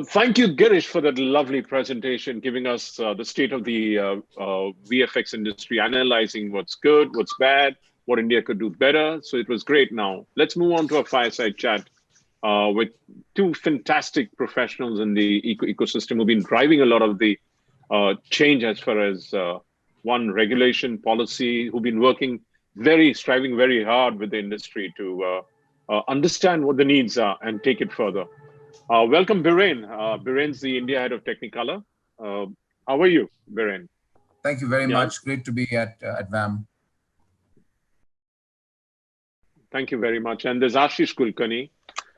Thank you, Girish, for that lovely presentation, giving us the state of the VFX industry, analyzing what's good, what's bad, what India could do better. So it was great. Now, let's move on to a fireside chat with two fantastic professionals in the ecosystem who've been driving a lot of the change as far as one regulation policy, who've been striving very hard with the industry to understand what the needs are and take it further. Welcome, Biren. Biren's the India head of Technicolor. How are you, Biren? Thank you very much. Great to be at VAM. Thank you very much. And there's Ashish Kulkarni,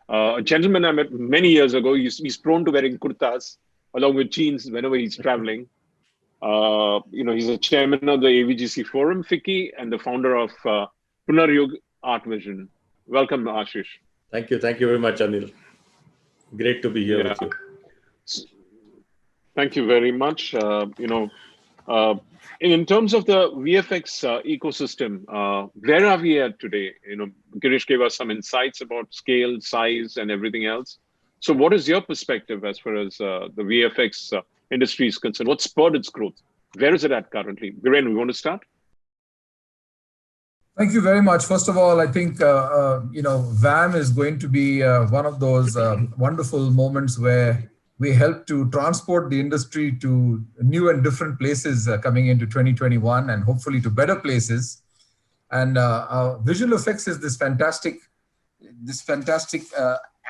a gentleman I met many years ago. He's prone to wearing kurtas along with jeans whenever he's traveling. He's a chairman of the AVGC Forum, FICCI, and the founder of Punnaryug Artvision. Welcome, Ashish. Thank you. Thank you very much, Anil. Great to be here with you. Thank you very much. In terms of the VFX ecosystem, where are we at today? Girish gave us some insights about scale, size, and everything else. So what is your perspective as far as the VFX industry is concerned? What spurred its growth? Where is it at currently? Biren, we want to start? Thank you very much. First of all, I think, VAM is going to be one of those wonderful moments where we help to transport the industry to new and different places coming into 2021 and hopefully to better places. And visual effects is this fantastic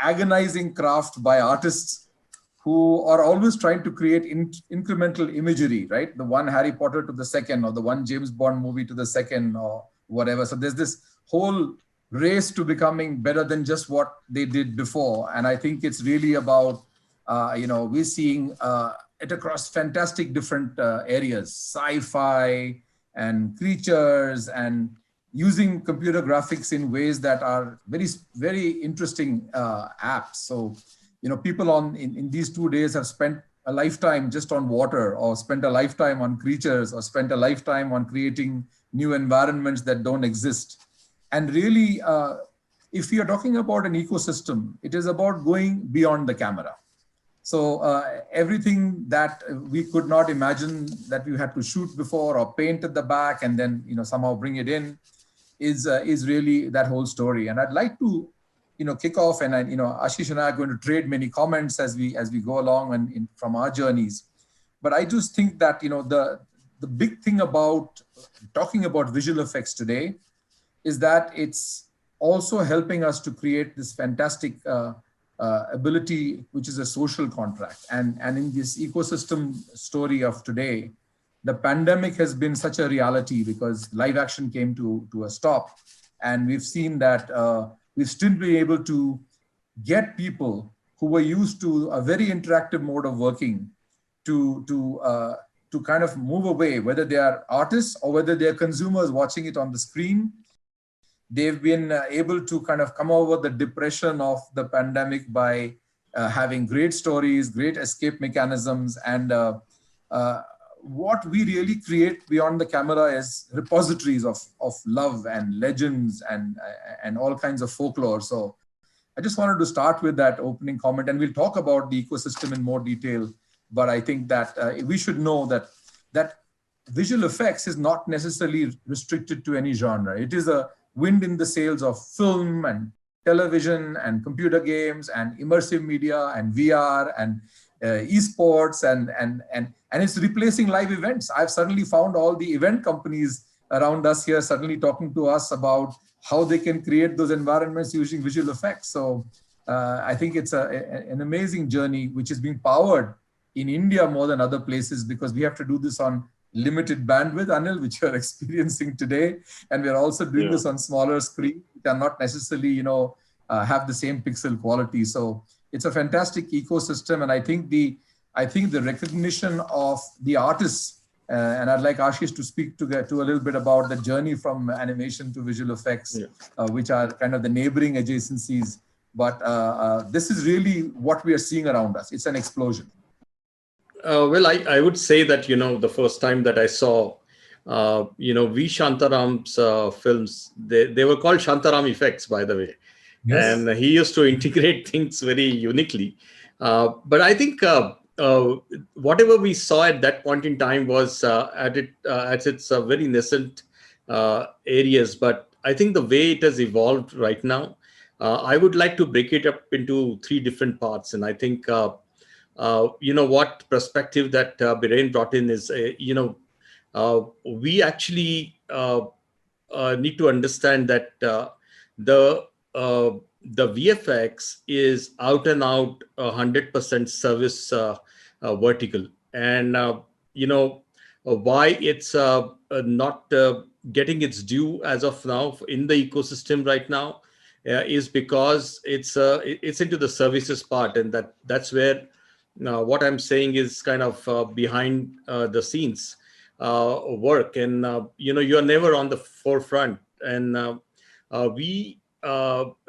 agonizing craft by artists who are always trying to create incremental imagery, right? The one Harry Potter to the second, or the one James Bond movie to the second, or whatever. So there's this whole race to becoming better than just what they did before. And I think it's really about, we're seeing it across fantastic different areas, sci-fi and creatures, and using computer graphics in ways that are very, very interesting apps. So, people in these 2 days have spent a lifetime just on water, or spent a lifetime on creatures, or spent a lifetime on creating new environments that don't exist. And really, if we are talking about an ecosystem, it is about going beyond the camera. So everything that we could not imagine that we had to shoot before or paint at the back and then somehow bring it in is really that whole story. And I'd like to kick off, and Ashish and I are going to trade many comments as we go along and from our journeys. But I just think that the big thing about talking about visual effects today is that it's also helping us to create this fantastic ability, which is a social contract. And in this ecosystem story of today, the pandemic has been such a reality because live action came to a stop. And we've seen that we've still been able to get people who were used to a very interactive mode of working to kind of move away, whether they are artists or whether they are consumers watching it on the screen. They've been able to kind of come over the depression of the pandemic by having great stories, great escape mechanisms. And what we really create beyond the camera is repositories of love and legends and all kinds of folklore. So I just wanted to start with that opening comment, and we'll talk about the ecosystem in more detail. But I think that we should know that visual effects is not necessarily restricted to any genre. It is a wind in the sails of film and television and computer games and immersive media and VR and esports and it's replacing live events. I've suddenly found all the event companies around us here suddenly talking to us about how they can create those environments using visual effects. So I think it's an amazing journey which is being powered in India more than other places because we have to do this on limited bandwidth, Anil, which you're experiencing today. And we're also doing this on smaller screens that are not necessarily, have the same pixel quality. So it's a fantastic ecosystem. And I think the recognition of the artists, and I'd like Ashish to speak to a little bit about the journey from animation to visual effects, which are kind of the neighboring adjacencies. But this is really what we are seeing around us. It's an explosion. Well, I would say that, the first time that I saw, V. Shantaram's films, they were called Shantaram effects, by the way. Yes. And he used to integrate things very uniquely. But I think whatever we saw at that point in time was at its very nascent areas. But I think the way it has evolved right now, I would like to break it up into three different parts. And I think what perspective that Biren brought in is, we actually need to understand that the uh, the VFX is out and out 100% service vertical, and why it's not getting its due as of now in the ecosystem right now is because it's into the services part, and that's where what I'm saying is kind of behind the scenes work, and you're never on the forefront. And we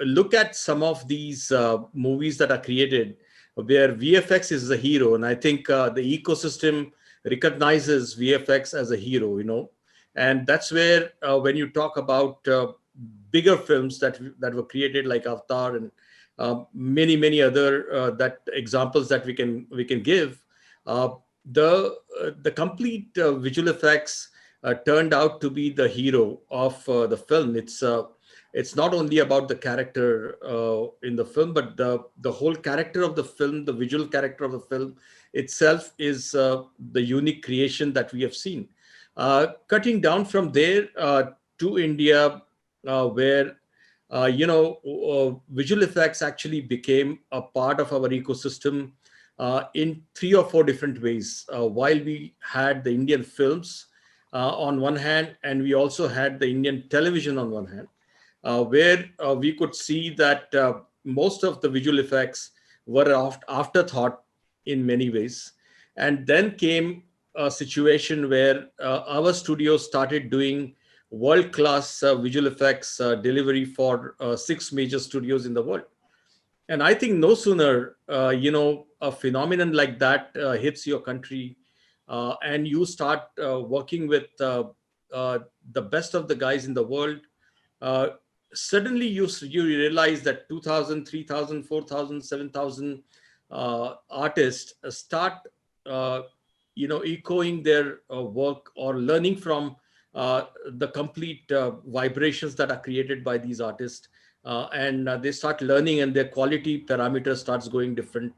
look at some of these movies that are created where VFX is the hero, and I think the ecosystem recognizes VFX as a hero, and that's where when you talk about bigger films that were created like Avatar and many other that examples that we can give. The complete visual effects turned out to be the hero of the film. It's not only about the character in the film, but the whole character of the film, the visual character of the film itself is the unique creation that we have seen. Cutting down from there to India, where visual effects actually became a part of our ecosystem in three or four different ways. While we had the Indian films on one hand, and we also had the Indian television on one hand, where we could see that most of the visual effects were afterthought in many ways. And then came a situation where our studios started doing world-class visual effects delivery for 6 major studios in the world. And I think no sooner, a phenomenon like that hits your country, and you start working with the best of the guys in the world, uh, suddenly you realize that 2,000, 3,000, 4,000, 7,000 artists start, echoing their work or learning from the complete vibrations that are created by these artists, and they start learning, and their quality parameters starts going different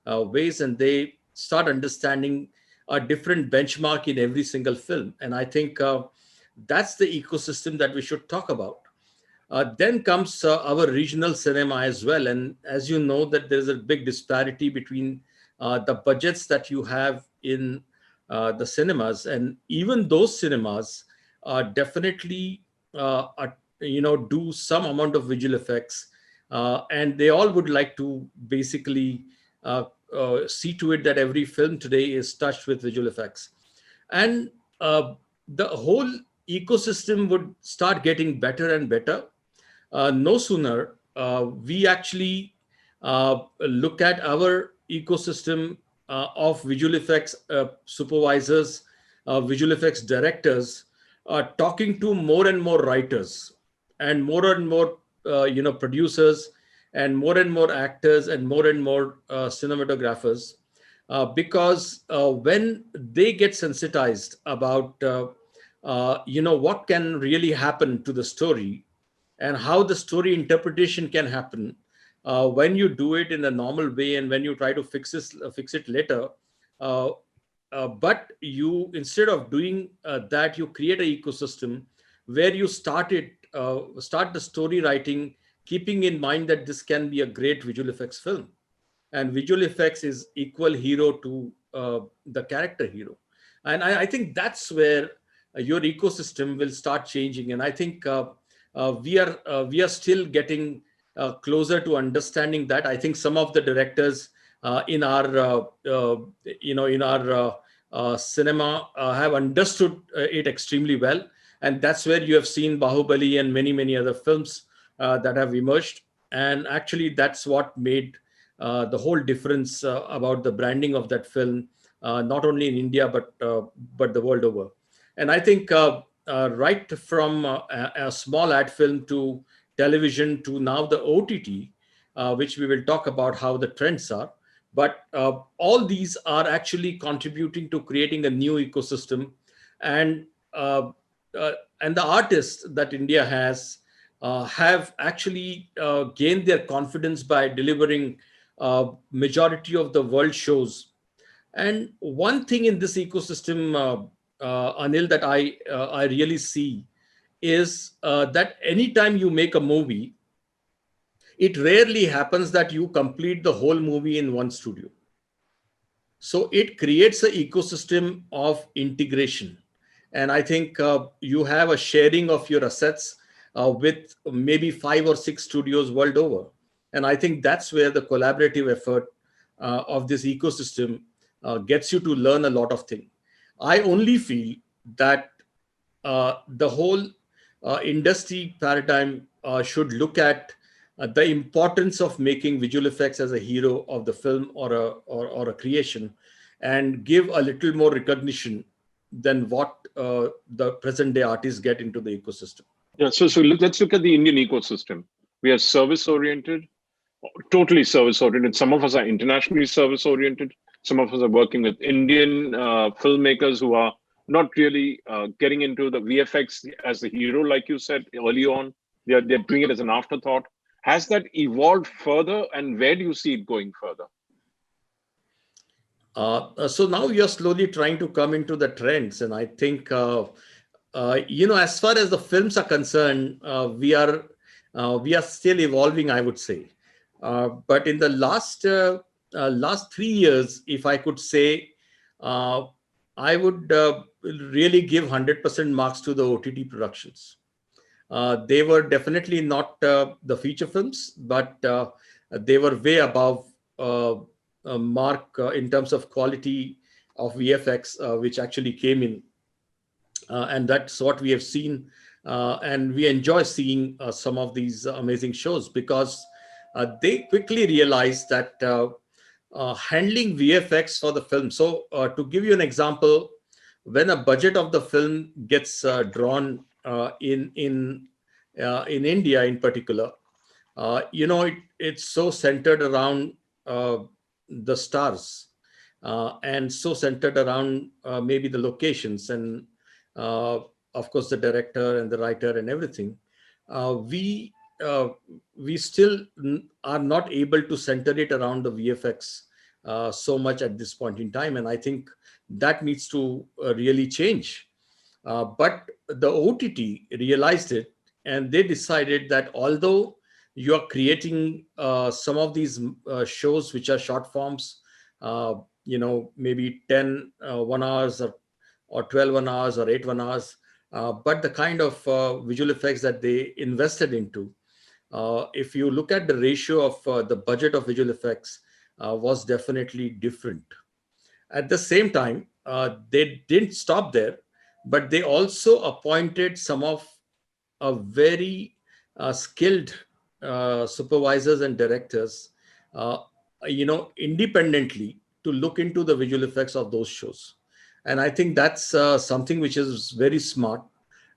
ways, and they start understanding a different benchmark in every single film. And I think that's the ecosystem that we should talk about. Then comes our regional cinema as well. And as you know, that there's a big disparity between the budgets that you have in the cinemas, and even those cinemas definitely do some amount of visual effects, and they all would like to basically see to it that every film today is touched with visual effects, and the whole ecosystem would start getting better and better. No sooner we actually look at our ecosystem of visual effects supervisors, visual effects directors, talking to more and more writers and more producers and more actors and more cinematographers, because when they get sensitized about what can really happen to the story and how the story interpretation can happen when you do it in a normal way, and when you try to fix it later. Uh, but you, instead of doing that, you create an ecosystem where you start the story writing, keeping in mind that this can be a great visual effects film, and visual effects is equal hero to the character hero. And I think that's where your ecosystem will start changing. And I think we are still getting closer to understanding that. I think some of the directors in our cinema have understood it extremely well, and that's where you have seen Bahubali and many other films that have emerged. And actually, that's what made the whole difference about the branding of that film, not only in India but the world over. And I think right from a small ad film to television to now the OTT, which we will talk about how the trends are. But all these are actually contributing to creating a new ecosystem, and uh, and the artists that India has have actually gained their confidence by delivering majority of the world shows. And one thing in this ecosystem, Anil, that I really see is that anytime you make a movie, it rarely happens that you complete the whole movie in one studio. So it creates an ecosystem of integration. And I think you have a sharing of your assets with maybe 5 or 6 studios world over. And I think that's where the collaborative effort of this ecosystem gets you to learn a lot of things. I only feel that the whole industry paradigm should look at the importance of making visual effects as a hero of the film or a creation, and give a little more recognition than what the present day artists get into the ecosystem. Yeah, so let's look at the Indian ecosystem. We are service oriented, totally service oriented. Some of us are internationally service oriented. Some of us are working with Indian filmmakers who are not really getting into the VFX as the hero, like you said early on. They're doing it as an afterthought. Has that evolved further, and where do you see it going further? So now we are slowly trying to come into the trends, and I think as far as the films are concerned, we are still evolving, I would say. But in the last 3 years, if I could say, I would really give 100% marks to the OTT productions. They were definitely not the feature films, but they were way above mark in terms of quality of VFX, which actually came in. And that's what we have seen. And we enjoy seeing some of these amazing shows, because they quickly realized that handling VFX for the film. So to give you an example, when a budget of the film gets drawn in India in particular, it's so centered around the stars, and so centered around maybe the locations, and of course the director and the writer and everything. We still are not able to center it around the VFX so much at this point in time, and I think that needs to really change. But the OTT realized it, and they decided that although you are creating some of these shows which are short forms, maybe 10 1 hours, or 12 1 hours, or 8 1 hours, but the kind of visual effects that they invested into, if you look at the ratio of the budget of visual effects, was definitely different. At the same time, they didn't stop there, but they also appointed some of very skilled supervisors and directors, independently, to look into the visual effects of those shows. And I think that's something which is very smart.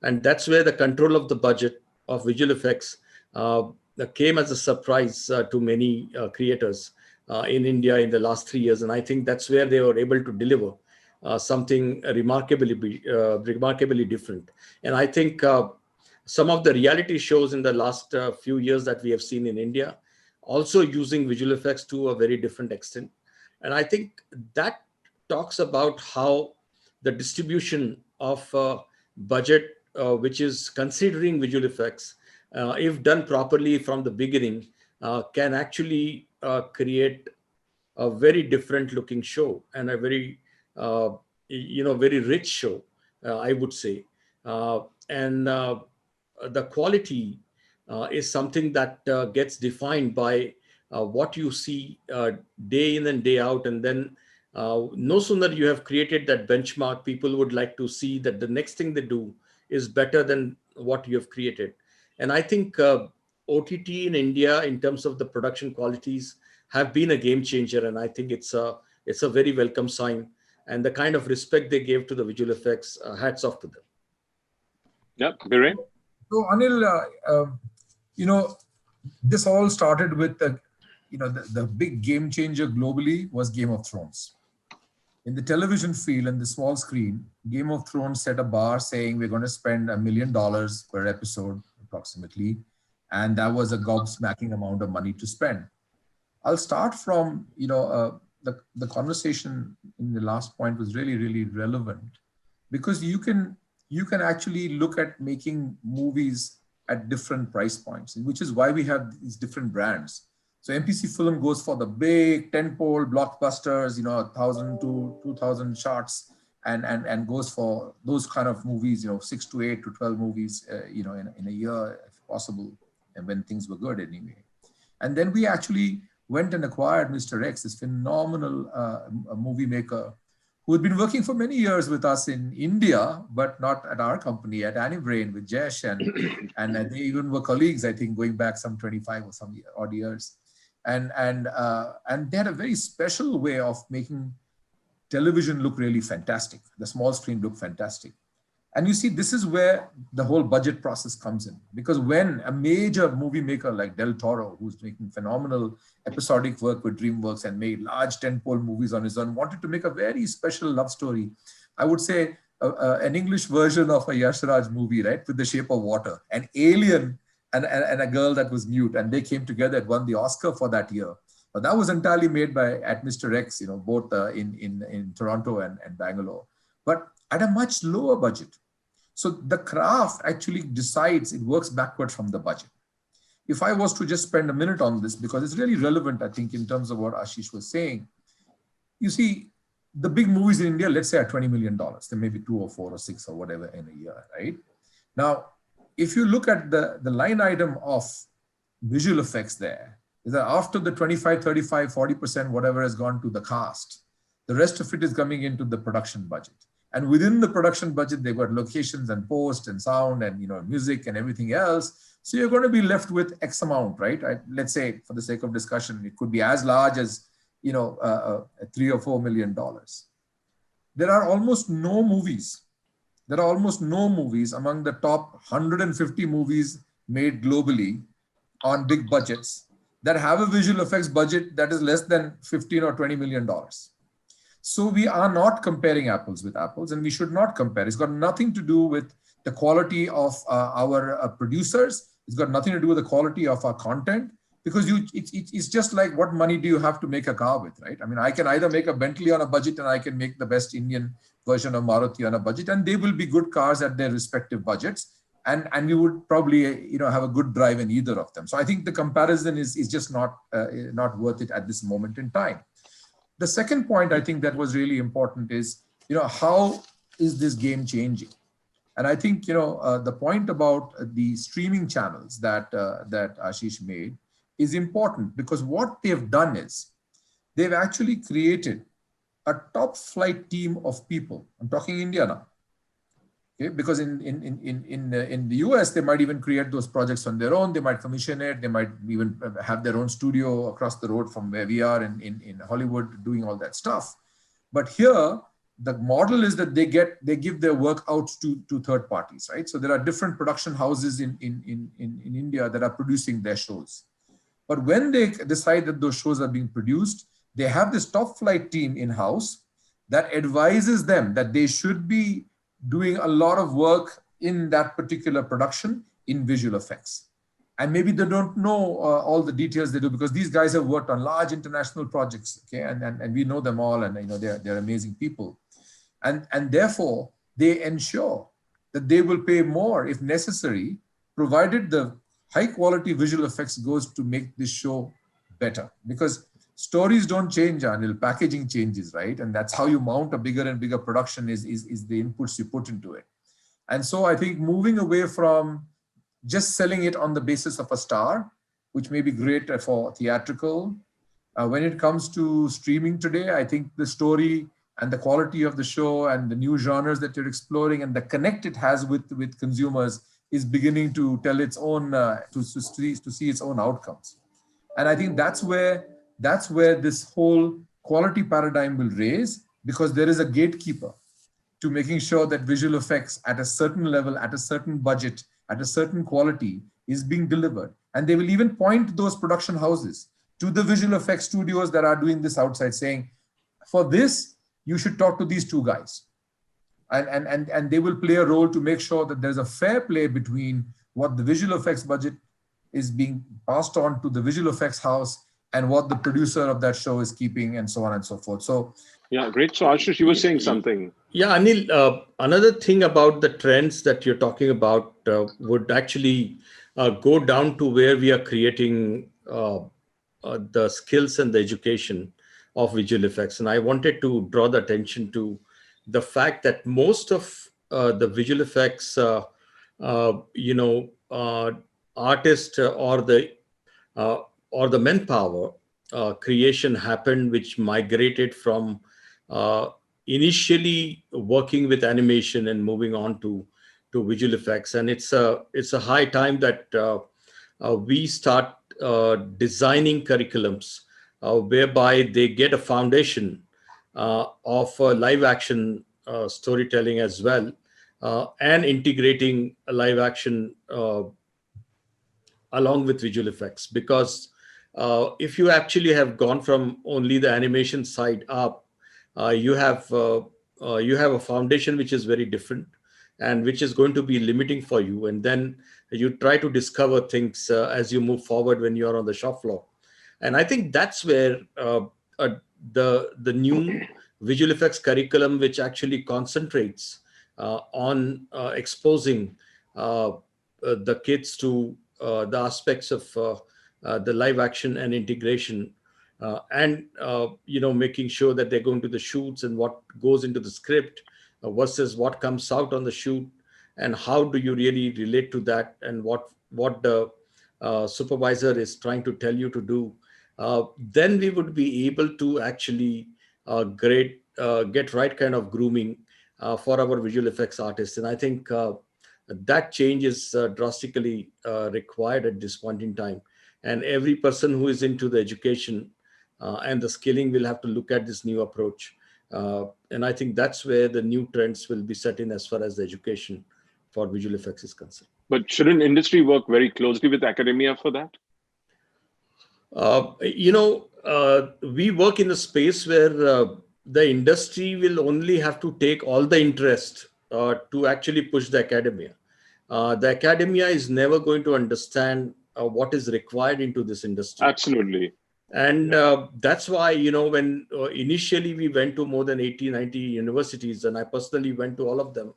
And that's where the control of the budget of visual effects came as a surprise to many creators in India in the last 3 years. And I think that's where they were able to deliver something remarkably different. And I think some of the reality shows in the last few years that we have seen in India, also using visual effects to a very different extent. And I think that talks about how the distribution of budget, which is considering visual effects, if done properly from the beginning, can actually create a very different looking show, and a very, very rich show, I would say. And the quality is something that gets defined by what you see day in and day out. And then no sooner you have created that benchmark, people would like to see that the next thing they do is better than what you have created. And I think OTT in India, in terms of the production qualities, have been a game changer. And I think it's a very welcome sign. And the kind of respect they gave to the visual effects, hats off to them. Yeah, Biren? So Anil, this all started with the big game changer globally was Game of Thrones. In the television field and the small screen, Game of Thrones set a bar saying we're going to spend $1 million per episode approximately. And that was a gobsmacking amount of money to spend. I'll start from, the conversation in the last point was really, really relevant because you can actually look at making movies at different price points, which is why we have these different brands. So MPC Film goes for the big tentpole blockbusters, 1,000 to 2,000 shots, and goes for those kind of movies, 6 to 8 to 12 movies, in a year if possible, and when things were good anyway. And then we actually went and acquired Mr. X, this phenomenal movie maker who had been working for many years with us in India, but not at our company, at Anibrain with Jesh, and they even were colleagues, I think, going back some 25 or some odd years. And they had a very special way of making television look really fantastic. The small screen looked fantastic. And you see, this is where the whole budget process comes in. Because when a major movie maker like Del Toro, who's making phenomenal episodic work with DreamWorks and made large tentpole movies on his own, wanted to make a very special love story, I would say an English version of a Yash Raj movie, right? With The Shape of Water, an alien and a girl that was mute, and they came together and won the Oscar for that year. But that was entirely made at Mr. X, both in Toronto and Bangalore, but at a much lower budget. So the craft actually decides, it works backward from the budget. If I was to just spend a minute on this, because it's really relevant, I think, in terms of what Ashish was saying, you see, the big movies in India, let's say, are $20 million. There may be 2 or 4 or 6 or whatever in a year, right? Now, if you look at the line item of visual effects there, is that after the 25, 35, 40%, whatever has gone to the cast, the rest of it is coming into the production budget. And within the production budget, they've got locations and post and sound and music and everything else. So you're going to be left with X amount, right? Let's say, for the sake of discussion, it could be as large as $3 or $4 million. There are almost no movies. There are almost no movies among the top 150 movies made globally on big budgets that have a visual effects budget that is less than $15 or $20 million. So we are not comparing apples with apples, and we should not compare. It's got nothing to do with the quality of our producers. It's got nothing to do with the quality of our content, because it's just like, what money do you have to make a car with, right? I mean, I can either make a Bentley on a budget, and I can make the best Indian version of Maruti on a budget, and they will be good cars at their respective budgets. And we would probably, have a good drive in either of them. So I think the comparison is just not worth it at this moment in time. The second point I think that was really important is, how is this game changing? And I think, the point about the streaming channels that Ashish made is important, because what they've done is they've actually created a top flight team of people. I'm talking India now. Okay? Because in the US, they might even create those projects on their own. They might commission it. They might even have their own studio across the road from where we are in Hollywood doing all that stuff. But here, the model is that they give their work out to third parties, right? So there are different production houses in India that are producing their shows. But when they decide that those shows are being produced, they have this top flight team in-house that advises them that they should be doing a lot of work in that particular production in visual effects. And maybe they don't know all the details they do, because these guys have worked on large international projects, okay? And we know them all, and they're amazing people. And therefore, they ensure that they will pay more if necessary, provided the high quality visual effects goes to make this show better. Because stories don't change, Anil, packaging changes, right? And that's how you mount a bigger and bigger production is the inputs you put into it. And so I think moving away from just selling it on the basis of a star, which may be great for theatrical, when it comes to streaming today, I think the story and the quality of the show and the new genres that you're exploring and the connect it has with consumers is beginning to tell its own, to see its own outcomes. And I think that's where this whole quality paradigm will raise, because there is a gatekeeper to making sure that visual effects at a certain level, at a certain budget, at a certain quality is being delivered. And they will even point those production houses to the visual effects studios that are doing this outside, saying, for this, you should talk to these two guys. And they will play a role to make sure that there's a fair play between what the visual effects budget is being passed on to the visual effects house and what the producer of that show is keeping, and so on and so forth. So yeah, great. So Ashish, you were saying something. Yeah, Anil, another thing about the trends that you're talking about would actually go down to where we are creating the skills and the education of visual effects. And I wanted to draw the attention to the fact that most of the visual effects, artist or the manpower creation happened, which migrated from initially working with animation and moving on to visual effects. And it's a high time that we start designing curriculums whereby they get a foundation of live action storytelling as well, and integrating live action along with visual effects. Because if you actually have gone from only the animation side up, you have a foundation which is very different and which is going to be limiting for you. And then you try to discover things as you move forward when you are on the shop floor. And I think that's where the new visual effects curriculum, which actually concentrates on exposing the kids to the aspects of the live action and integration, and making sure that they're going to the shoots and what goes into the script versus what comes out on the shoot, and how do you really relate to that, and what the supervisor is trying to tell you to do. Then we would be able to actually get right kind of grooming for our visual effects artists. And I think that change is drastically required at this point in time. And every person who is into the education and the skilling will have to look at this new approach. And I think that's where the new trends will be set in as far as the education for visual effects is concerned. But shouldn't industry work very closely with academia for that? We work in a space where the industry will only have to take all the interest to actually push the academia. The academia is never going to understand what is required into this industry. Absolutely. And that's why, when initially we went to more than 80, 90 universities, and I personally went to all of them,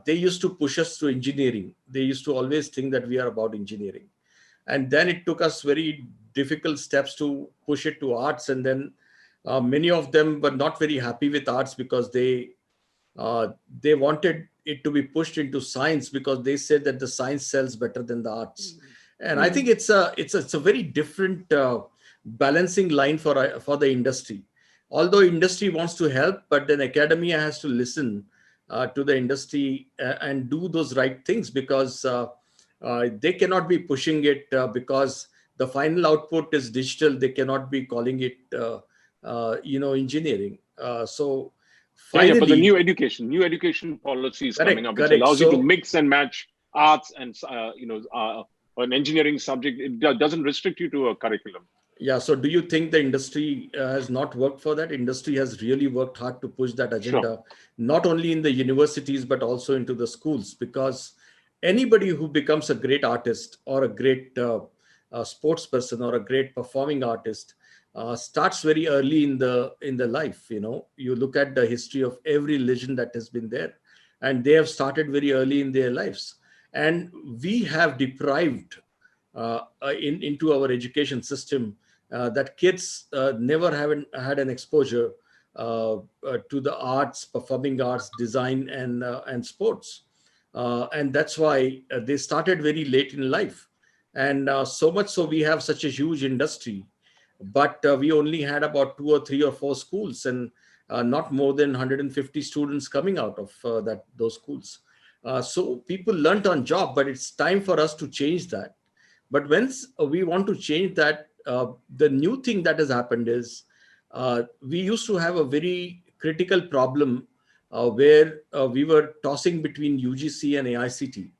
they used to push us to engineering. They used to always think that we are about engineering. And then it took us very difficult steps to push it to arts. And then many of them were not very happy with arts because they wanted it to be pushed into science, because they said that the science sells better than the arts. And I think it's a very different balancing line for the industry. Although industry wants to help, but then academia has to listen to the industry and do those right things, because they cannot be pushing it because the final output is digital. They cannot be calling it engineering. So finally, but the new education policies coming up, which allows you to mix and match arts and an engineering subject. It doesn't restrict you to a curriculum. Yeah. So do you think the industry has not worked for that? Industry has really worked hard to push that agenda, not only in the universities, but also into the schools, because anybody who becomes a great artist or a great sports person or a great performing artist starts very early in the life. You look at the history of every legend that has been there, and they have started very early in their lives. And we have deprived into our education system that kids never haven't had an exposure to the arts, performing arts, design, and sports. And that's why they started very late in life. And so much so we have such a huge industry, but we only had about 2 or 3 or 4 schools, and not more than 150 students coming out of those schools. So people learnt on job, but it's time for us to change that. But once we want to change that, the new thing that has happened is we used to have a very critical problem where we were tossing between UGC and AICT,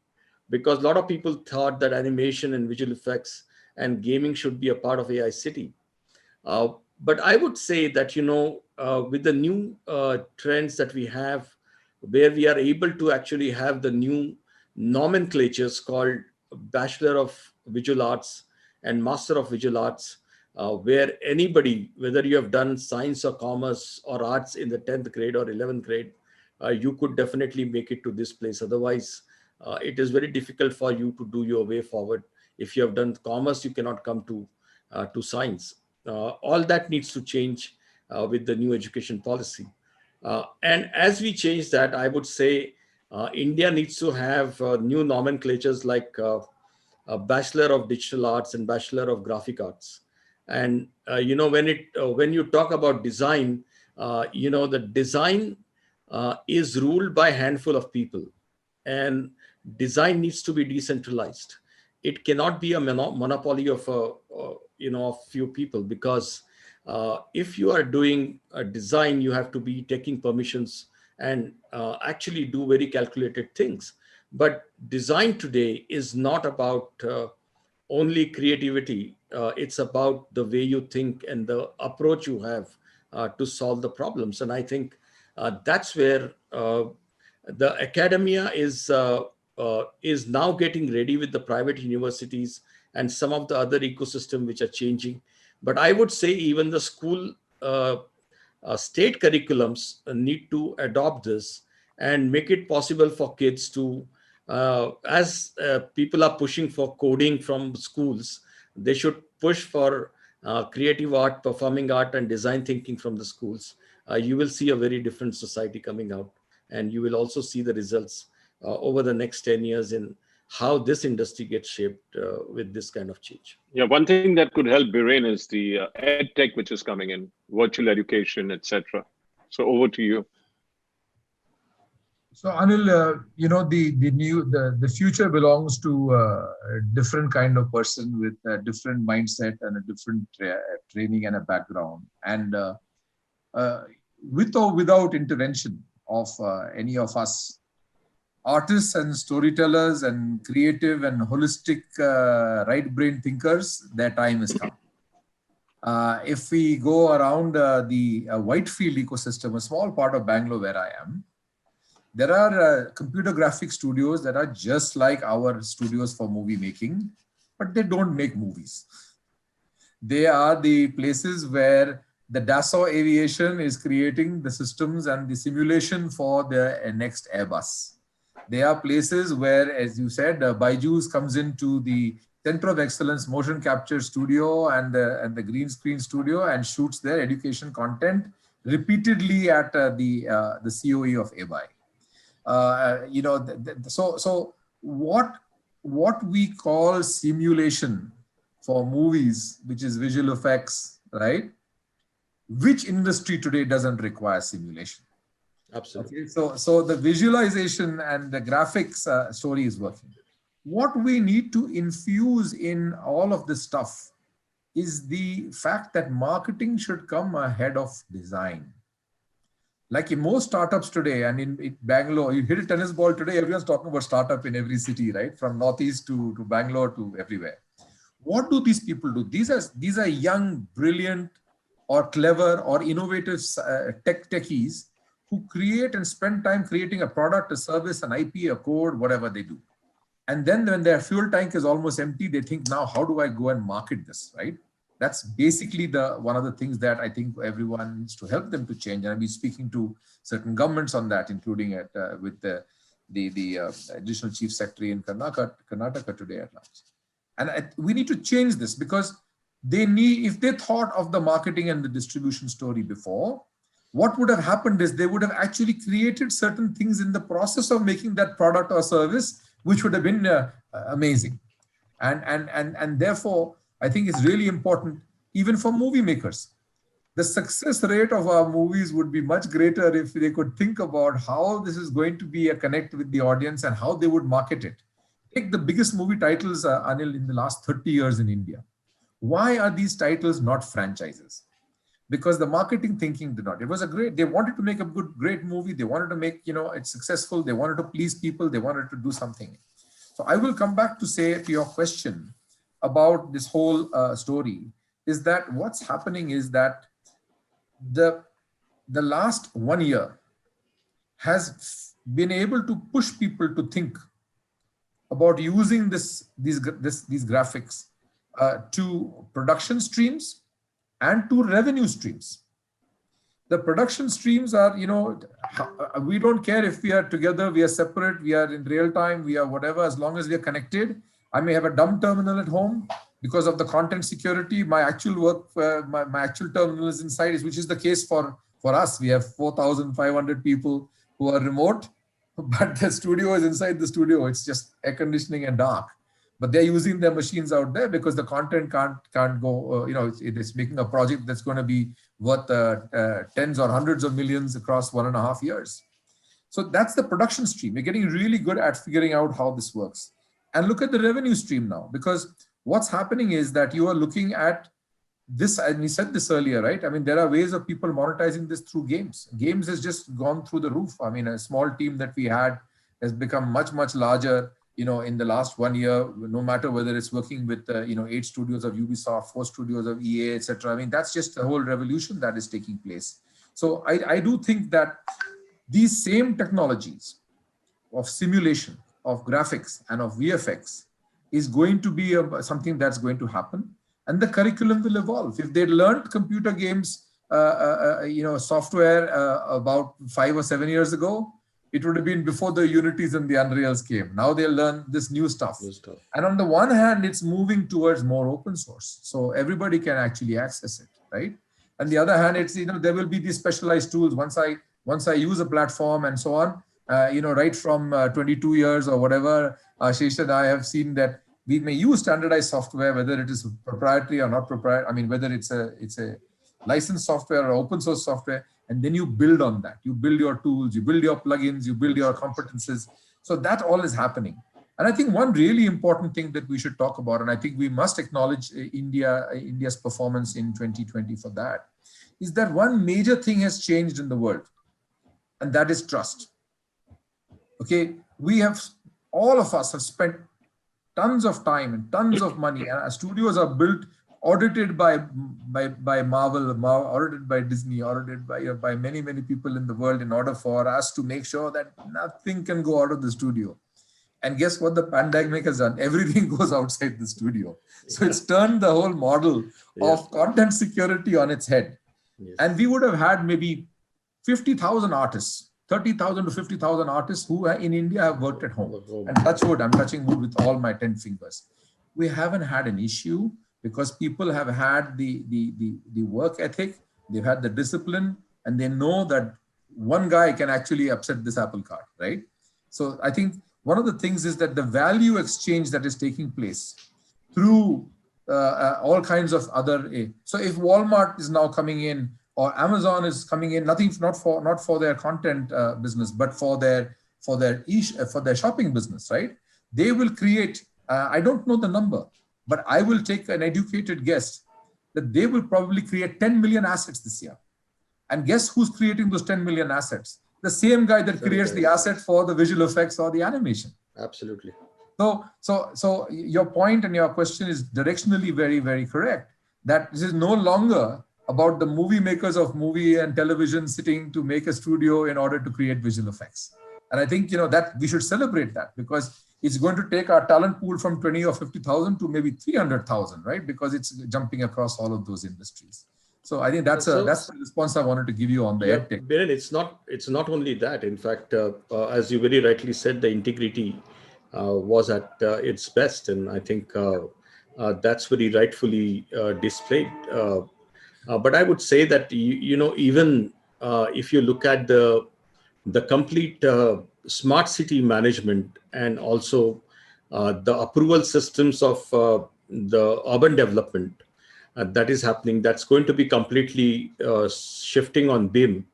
because a lot of people thought that animation and visual effects and gaming should be a part of AI city. But I would say that, with the new trends that we have, where we are able to actually have the new nomenclatures called Bachelor of Visual Arts and Master of Visual Arts, where anybody, whether you have done science or commerce or arts in the 10th grade or 11th grade, you could definitely make it to this place. Otherwise, it is very difficult for you to do your way forward. If you have done commerce, you cannot come to science. All that needs to change with the new education policy. And as we change that, I would say India needs to have new nomenclatures like a Bachelor of Digital Arts and Bachelor of Graphic Arts. And when you talk about design, the design is ruled by a handful of people, and design needs to be decentralized. It cannot be a monopoly of a few people, because if you are doing a design, you have to be taking permissions and actually do very calculated things. But design today is not about only creativity. It's about the way you think and the approach you have to solve the problems. And I think that's where the academia is now getting ready with the private universities and some of the other ecosystem which are changing. But I would say even the school state curriculums need to adopt this and make it possible for kids to, as people are pushing for coding from schools, they should push for creative art, performing art, and design thinking from the schools. You will see a very different society coming out, and you will also see the results over the next 10 years in how this industry gets shaped with this kind of change. Yeah, one thing that could help Biren is the ed tech which is coming in, virtual education, etc. So over to you. So Anil, the future belongs to a different kind of person with a different mindset and a different training and a background, and with or without intervention of any of us, artists and storytellers and creative and holistic right brain thinkers, their time has come. If we go around the Whitefield ecosystem, a small part of Bangalore where I am, there are computer graphic studios that are just like our studios for movie making, but they don't make movies. They are the places where the Dassault Aviation is creating the systems and the simulation for the next Airbus. They are places where, as you said, Byju's comes into the Center of Excellence Motion Capture Studio and the green screen studio and shoots their education content repeatedly at the COE of ABI. So what we call simulation for movies, which is visual effects, right? Which industry today doesn't require simulation? Absolutely. Okay, so the visualization and the graphics story is working. What we need to infuse in all of this stuff is the fact that marketing should come ahead of design. Like in most startups today, and in Bangalore, you hit a tennis ball today, everyone's talking about startup in every city, right? From Northeast to Bangalore to everywhere. What do these people do? These are young, brilliant, or clever or innovative techies who create and spend time creating a product, a service, an IP, a code, whatever they do. And then when their fuel tank is almost empty, they think, now how do I go and market this, right? That's basically one of the things that I think everyone needs to help them to change. And I'll be speaking to certain governments on that, including with the additional chief secretary in Karnataka today at large. And we need to change this, because if they thought of the marketing and the distribution story before, what would have happened is they would have actually created certain things in the process of making that product or service, which would have been amazing. And therefore, I think it's really important, even for movie makers. The success rate of our movies would be much greater if they could think about how this is going to be a connect with the audience and how they would market it. Take the biggest movie titles, Anil, in the last 30 years in India. Why are these titles not franchises? Because the marketing thinking did not. It was they wanted to make a great movie. They wanted to make, it successful. They wanted to please people. They wanted to do something. So I will come back to say to your question about this whole story is that what's happening is that the last 1 year has been able to push people to think about using these graphics to production streams and to revenue streams. The production streams are, we don't care if we are together, we are separate, we are in real time, we are whatever, as long as we are connected. I may have a dumb terminal at home because of the content security. My actual work, my actual terminal is inside, which is the case for us. We have 4,500 people who are remote, but the studio is inside the studio. It's just air conditioning and dark. But they're using their machines out there because the content can't go, it is making a project that's going to be worth tens or hundreds of millions across 1.5 years. So that's the production stream. We're getting really good at figuring out how this works. And look at the revenue stream now, because what's happening is that you are looking at this, and we said this earlier, right? I mean, there are ways of people monetizing this through games. Games has just gone through the roof. I mean, a small team that we had has become much, much larger, in the last 1 year, no matter whether it's working with, 8 studios of Ubisoft, 4 studios of EA, etc. I mean, that's just a whole revolution that is taking place. So I do think that these same technologies of simulation, of graphics and of VFX is going to be something that's going to happen. And the curriculum will evolve. If they learned computer games, software about 5 or 7 years ago, it would have been before the Unities and the Unreals came. Now they'll learn this new stuff. And on the one hand, it's moving towards more open source. So everybody can actually access it, right? And the other hand, it's, there will be these specialized tools. Once I use a platform and so on, right from 22 years or whatever, Ashish and I have seen that we may use standardized software, whether it is proprietary or not proprietary. I mean, whether it's a licensed software or open source software, and then you build on that. You build your tools, you build your plugins, you build your competences. So that all is happening. And I think one really important thing that we should talk about, and I think we must acknowledge India's performance in 2020 for that, is that one major thing has changed in the world, and that is trust. Okay, all of us have spent tons of time and tons of money, and our studios are built, audited by Marvel, audited by Disney, audited by many, many people in the world in order for us to make sure that nothing can go out of the studio. And guess what the pandemic has done? Everything goes outside the studio. So it's turned the whole model of content security on its head. Yes. And we would have had maybe 50,000 artists, 30,000 to 50,000 artists who in India have worked at home. And touch wood, I'm touching wood with all my 10 fingers. We haven't had an issue because people have had the work ethic, they've had the discipline, and they know that one guy can actually upset this apple cart, right? So I think one of the things is that the value exchange that is taking place through all kinds of other. So if Walmart is now coming in, or Amazon is coming in, not for their content business, but for their shopping business, right? They will create. I don't know the number, but I will take an educated guess that they will probably create 10 million assets this year. And guess who's creating those 10 million assets? The same guy that creates the asset for the visual effects or the animation. Absolutely. So your point and your question is directionally very, very correct. That this is no longer about the movie makers of movie and television sitting to make a studio in order to create visual effects. And I think, that we should celebrate that, because it's going to take our talent pool from 20 or 50,000 to maybe 300,000, right? Because it's jumping across all of those industries. So I think that's the response I wanted to give you on the EdTech. Biren, it's not only that. In fact, as you very rightly said, the integrity was at its best, and I think that's very rightfully displayed. But I would say that even if you look at the complete smart city management and also the approval systems of the urban development that is happening, that's going to be completely shifting on BIM.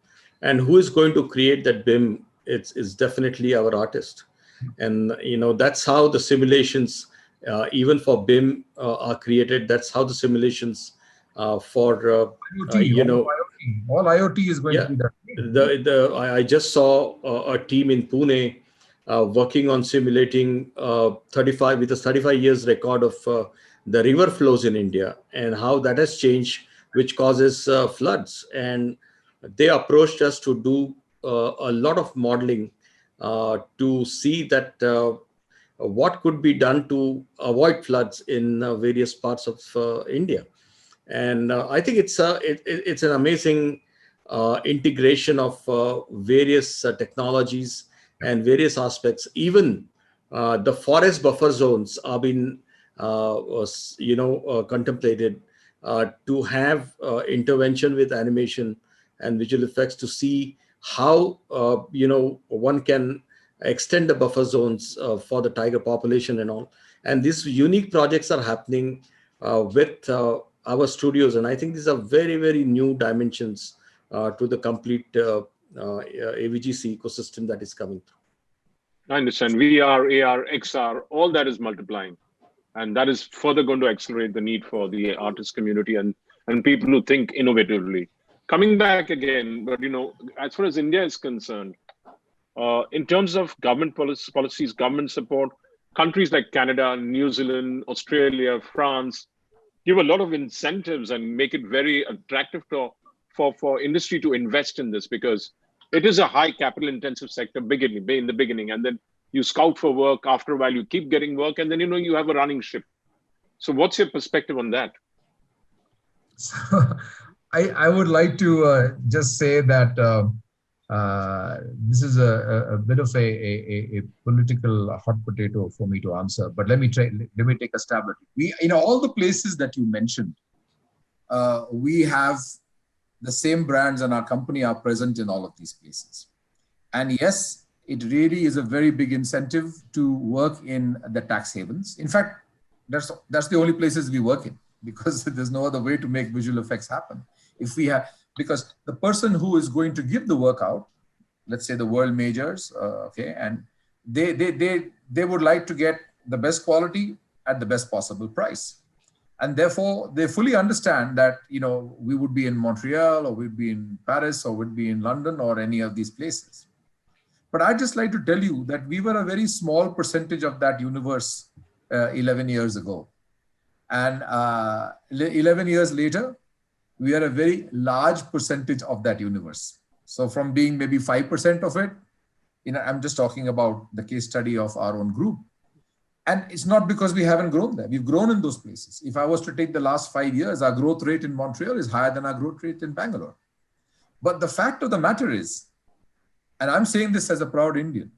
And who is going to create that BIM? It's definitely our artist. And that's how the simulations, even for BIM, are created. That's how the simulations for IoT, all IoT is going to be that. I just saw a team in Pune working on simulating 35 years record of the river flows in India and how that has changed, which causes floods. And they approached us to do a lot of modeling to see that what could be done to avoid floods in various parts of India. And I think it's an amazing integration of various technologies and various aspects. Even the forest buffer zones are being contemplated to have intervention with animation and visual effects to see how one can extend the buffer zones for the tiger population and all. And these unique projects are happening with our studios, and I think these are very, very new dimensions to the complete AVGC ecosystem that is coming through. I understand. VR, AR, XR, all that is multiplying. And that is further going to accelerate the need for the artist community and people who think innovatively. Coming back again, but as far as India is concerned, in terms of government policies, government support, countries like Canada, New Zealand, Australia, France give a lot of incentives and make it very attractive for industry to invest in this, because it is a high capital intensive sector in the beginning, and then you scout for work. After a while, you keep getting work, and then you have a running ship. So what's your perspective on that? So, I would like to just say that this is a bit of a political hot potato for me to answer, but let me take a stab at it. In all the places that you mentioned, we have the same brands, and our company are present in all of these places. And yes, it really is a very big incentive to work in the tax havens. In fact, that's the only places we work in, because there's no other way to make visual effects happen. Because the person who is going to give the work out, let's say the world majors, and they would like to get the best quality at the best possible price. And therefore, they fully understand that, we would be in Montreal, or we'd be in Paris, or we'd be in London, or any of these places. But I'd just like to tell you that we were a very small percentage of that universe 11 years ago. And 11 years later, we are a very large percentage of that universe. So from being maybe 5% of it, I'm just talking about the case study of our own group. And it's not because we haven't grown there. We've grown in those places. If I was to take the last 5 years, our growth rate in Montreal is higher than our growth rate in Bangalore. But the fact of the matter is, and I'm saying this as a proud Indian,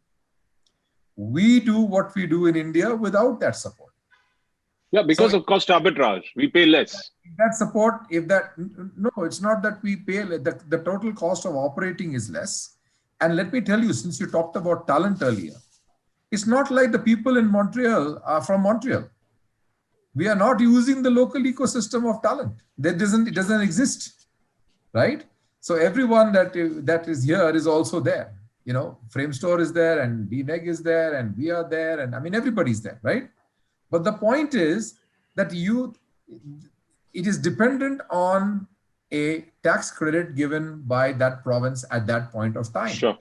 we do what we do in India without that support. Yeah, because of cost arbitrage, we pay less. That support, no, it's not that we pay, the total cost of operating is less. And let me tell you, since you talked about talent earlier, it's not like the people in Montreal are from Montreal. We are not using the local ecosystem of talent. It doesn't exist, right? So everyone that is here is also there. Frame Store is there, and DNEG is there, and we are there, and everybody's there, right? But the point is that it is dependent on a tax credit given by that province at that point of time. Sure.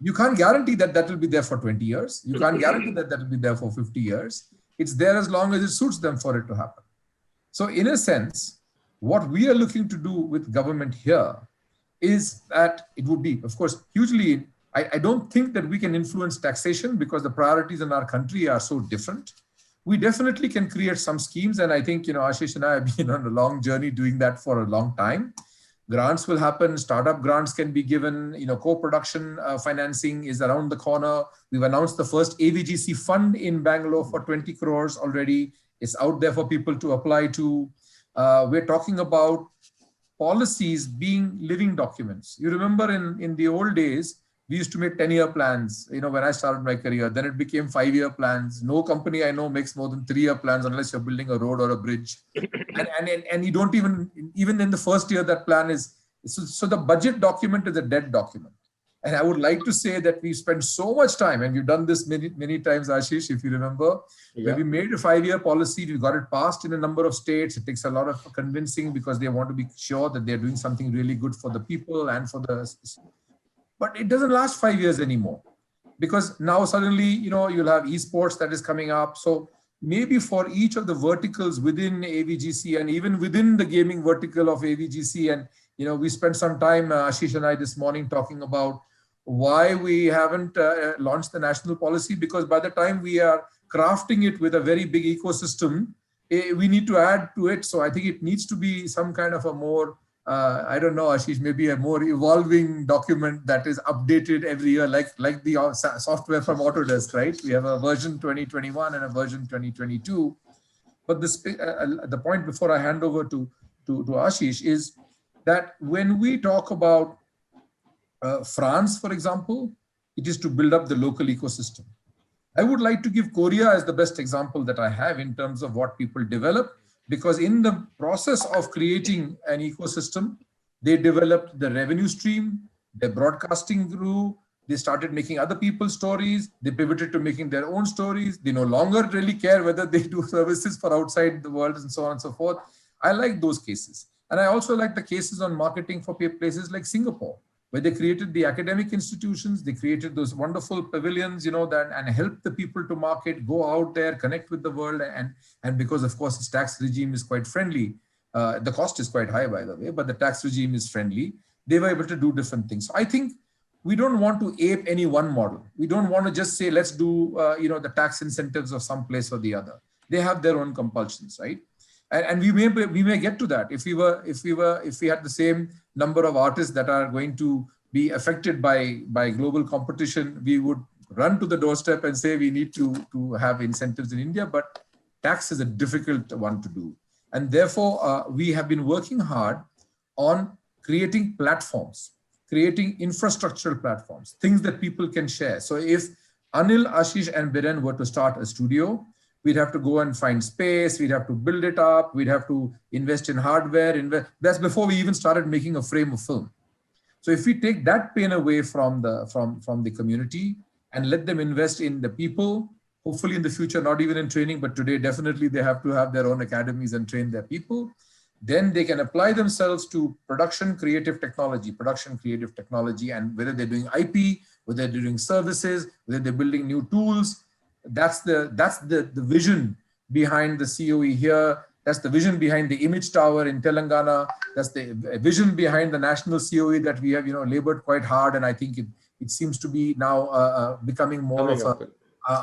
You can't guarantee that will be there for 20 years. You can't guarantee that will be there for 50 years. It's there as long as it suits them for it to happen. So in a sense, what we are looking to do with government here is that it would be, of course, hugely, I don't think that we can influence taxation because the priorities in our country are so different. We definitely can create some schemes. And I think, Ashish and I have been on a long journey doing that for a long time. Grants will happen, startup grants can be given, co-production financing is around the corner. We've announced the first AVGC fund in Bangalore for 20 crores already. It's out there for people to apply to. We're talking about policies being living documents. You remember in the old days, we used to make 10-year plans, when I started my career. Then it became 5-year plans. No company I know makes more than 3-year plans unless you're building a road or a bridge. And you don't even in the first year, that plan is, so the budget document is a dead document. And I would like to say that we spent so much time, and we've done this many times, Ashish, if you remember, where we made a 5-year policy, we got it passed in a number of states. It takes a lot of convincing because they want to be sure that they're doing something really good for the people and for the... But it doesn't last 5 years anymore, because now suddenly, you'll have esports that is coming up. So maybe for each of the verticals within AVGC and even within the gaming vertical of AVGC. And, we spent some time, Ashish and I this morning, talking about why we haven't launched the national policy, because by the time we are crafting it with a very big ecosystem, we need to add to it. So I think it needs to be some kind of a more, I don't know, Ashish, maybe a more evolving document that is updated every year, like the software from Autodesk, right? We have a version 2021 and a version 2022. But the point before I hand over to Ashish is that when we talk about France, for example, it is to build up the local ecosystem. I would like to give Korea as the best example that I have in terms of what people develop, because in the process of creating an ecosystem, they developed the revenue stream, their broadcasting grew, they started making other people's stories, they pivoted to making their own stories, they no longer really care whether they do services for outside the world and so on and so forth. I like those cases. And I also like the cases on marketing for places like Singapore, where they created the academic institutions, they created those wonderful pavilions, and helped the people to market, go out there, connect with the world. And because, of course, its tax regime is quite friendly, the cost is quite high, by the way, but the tax regime is friendly. They were able to do different things. So I think we don't want to ape any one model. We don't want to just say, let's do, the tax incentives of some place or the other. They have their own compulsions, right? And we may get to that if we had the same number of artists that are going to be affected by global competition. We would run to the doorstep and say we need to have incentives in India, but tax is a difficult one to do. And therefore, we have been working hard on creating platforms, creating infrastructural platforms, things that people can share. So if Anil, Ashish, and Biren were to start a studio, we'd have to go and find space, we'd have to build it up, we'd have to invest in hardware. That's before we even started making a frame of film. So if we take that pain away from the community and let them invest in the people, hopefully in the future, not even in training, but today definitely they have to have their own academies and train their people, then they can apply themselves to production creative technology, and whether they're doing IP, whether they're doing services, whether they're building new tools. That's the vision behind the COE here. That's the vision behind the image tower in Telangana. That's the vision behind the national COE that we have, labored quite hard. And I think it seems to be now becoming more of a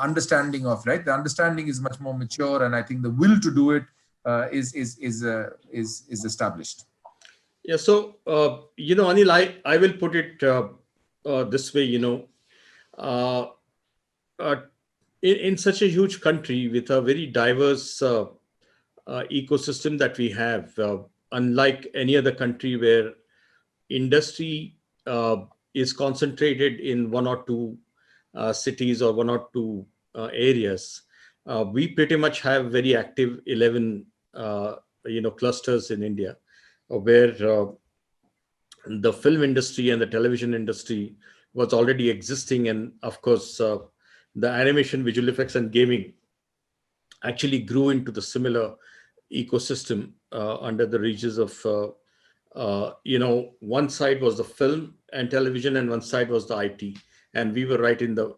understanding of, right? The understanding is much more mature, and I think the will to do it is established. Yeah. So Anil, I will put it this way. In such a huge country with a very diverse ecosystem that we have, unlike any other country where industry is concentrated in one or two cities or one or two areas, we pretty much have very active 11 clusters in India, where the film industry and the television industry was already existing, and of course the animation, visual effects, and gaming actually grew into the similar ecosystem under the regions of one side was the film and television, and one side was the IT, and we were right in the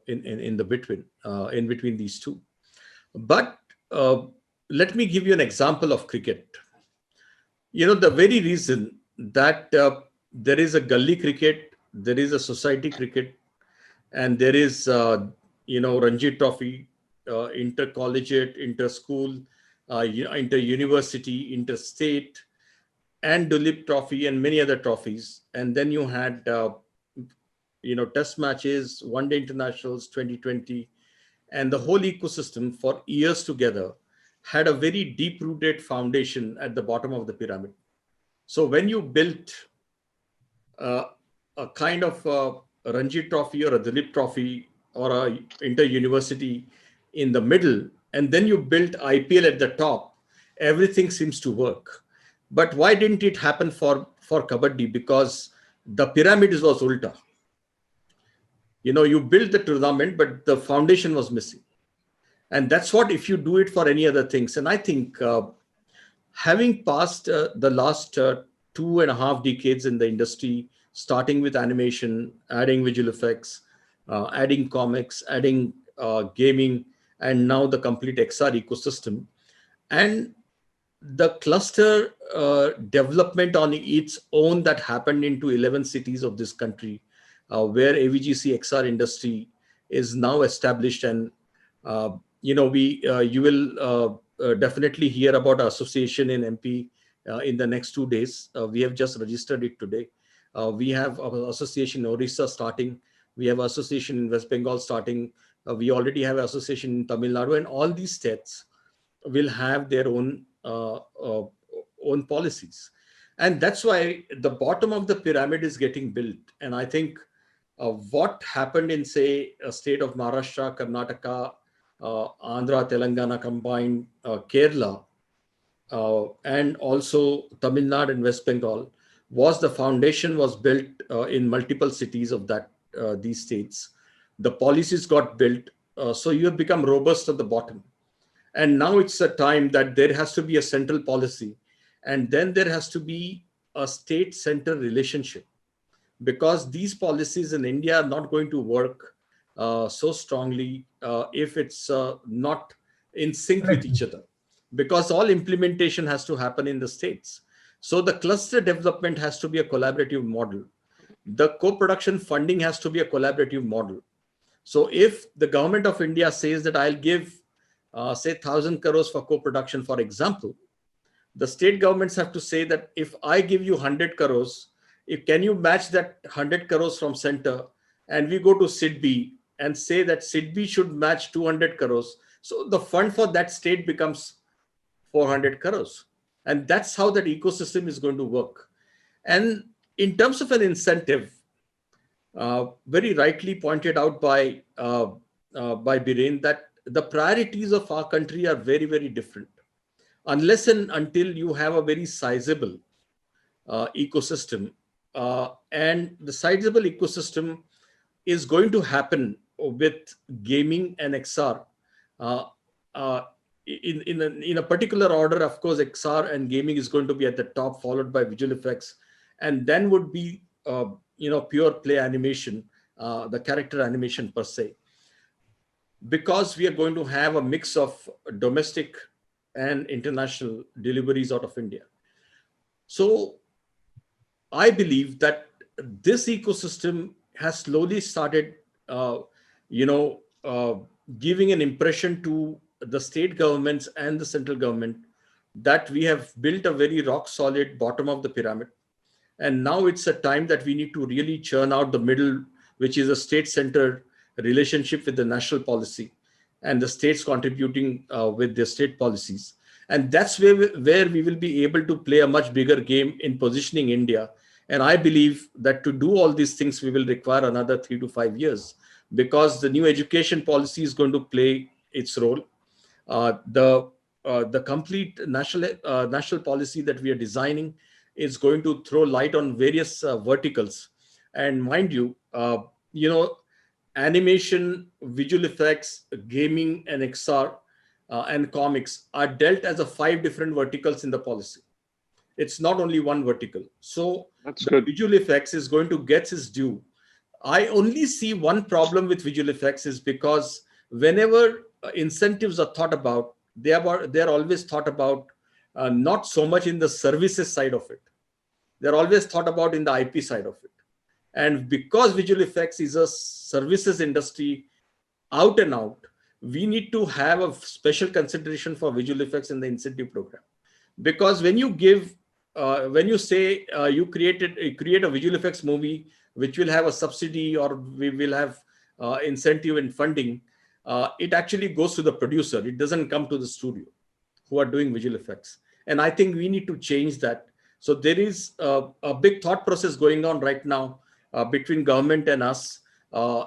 between these two. But let me give you an example of cricket. The very reason that there is a gully cricket, there is a society cricket, and there is Ranji Trophy, inter-collegiate, inter-school, inter-university, inter-state, and Dulip Trophy, and many other trophies. And then you had test matches, one-day internationals, 2020, and the whole ecosystem for years together had a very deep-rooted foundation at the bottom of the pyramid. So when you built a kind of a Ranji Trophy or a Dulip Trophy or a inter-university in the middle, and then you built IPL at the top, everything seems to work. But why didn't it happen for Kabaddi? Because the pyramid was ulta. You built the tournament, but the foundation was missing. And that's what if you do it for any other things. And I think having passed the last 2.5 decades in the industry, starting with animation, adding visual effects, adding comics, adding gaming, and now the complete XR ecosystem. And the cluster development on its own that happened into 11 cities of this country, where AVGC XR industry is now established. And you will definitely hear about our association in MP in the next 2 days. We have just registered it today. We have our association in Orissa starting. We have association in West Bengal starting. We already have an association in Tamil Nadu, and all these states will have their own policies. And that's why the bottom of the pyramid is getting built. And I think what happened in, say, a state of Maharashtra, Karnataka, Andhra, Telangana combined, Kerala, and also Tamil Nadu and West Bengal, was the foundation was built in multiple cities of these states. The policies got built, so you have become robust at the bottom. And now it's a time that there has to be a central policy, and then there has to be a state-center relationship, because these policies in India are not going to work so strongly if it's not in sync with each other, because all implementation has to happen in the states. So the cluster development has to be a collaborative model. The co-production funding has to be a collaborative model. So if the government of India says that I'll give, say, 1,000 crores for co-production, for example, the state governments have to say that if I give you 100 crores, can you match that 100 crores from center? And we go to SIDBI and say that SIDBI should match 200 crores. So the fund for that state becomes 400 crores. And that's how that ecosystem is going to work. And in terms of an incentive, very rightly pointed out by Biren, that the priorities of our country are very, very different. Unless and until you have a very sizable ecosystem, and the sizable ecosystem is going to happen with gaming and XR in a particular order. Of course, XR and gaming is going to be at the top, followed by visual effects, and then would be pure play animation, the character animation per se, because we are going to have a mix of domestic and international deliveries out of India. So I believe that this ecosystem has slowly started, giving an impression to the state governments and the central government that we have built a very rock solid bottom of the pyramid. And now it's a time that we need to really churn out the middle, which is a state-centered relationship with the national policy and the states contributing with their state policies. And that's where we will be able to play a much bigger game in positioning India. And I believe that to do all these things, we will require another 3 to 5 years, because the new education policy is going to play its role. The complete national policy that we are designing is going to throw light on various verticals. And mind you, animation, visual effects, gaming, and XR and comics are dealt as 5 different verticals in the policy. It's not only one vertical. So that's good. Visual effects is going to get its due. I only see one problem with visual effects is because whenever incentives are thought about, they're always thought about not so much in the services side of it. They're always thought about in the IP side of it. And because visual effects is a services industry out and out, we need to have a special consideration for visual effects in the incentive program. Because when you give, when you say you create a visual effects movie, which will have a subsidy or we will have incentive and funding, it actually goes to the producer. It doesn't come to the studio who are doing visual effects. And I think we need to change that. So there is a big thought process going on right now between government and us